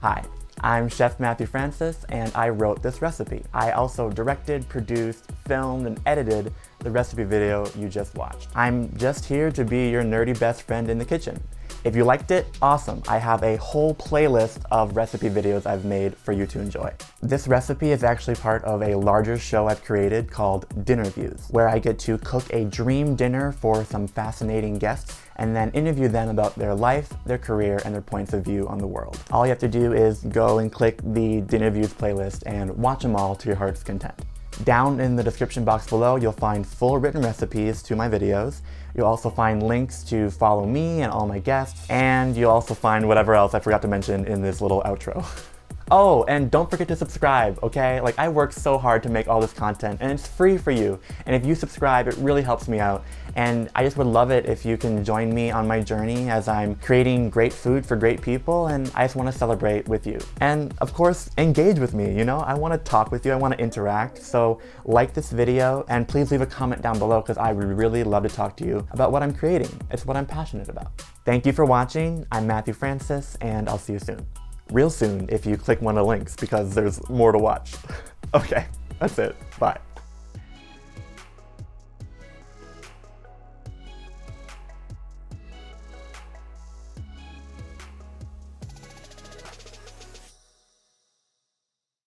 Hi, I'm Chef Matthew Francis, and I wrote this recipe. I also directed, produced, filmed, and edited the recipe video you just watched. I'm just here to be your nerdy best friend in the kitchen. If you liked it, awesome. I have a whole playlist of recipe videos I've made for you to enjoy. This recipe is actually part of a larger show I've created called DinnerViews, where I get to cook a dream dinner for some fascinating guests and then interview them about their life, their career, and their points of view on the world. All you have to do is go and click the DinnerViews playlist and watch them all to your heart's content. Down in the description box below, you'll find full written recipes to my videos. You'll also find links to follow me and all my guests, and you'll also find whatever else I forgot to mention in this little outro. Oh, and don't forget to subscribe, okay? Like, I work so hard to make all this content, and it's free for you. And if you subscribe, it really helps me out. And I just would love it if you can join me on my journey as I'm creating great food for great people, and I just want to celebrate with you. And of course, engage with me, you know? I want to talk with you, I want to interact. So like this video, and please leave a comment down below because I would really love to talk to you about what I'm creating. It's what I'm passionate about. Thank you for watching. I'm Matthew Francis, and I'll see you soon. Real soon if you click one of the links because there's more to watch. Okay, that's it. Bye.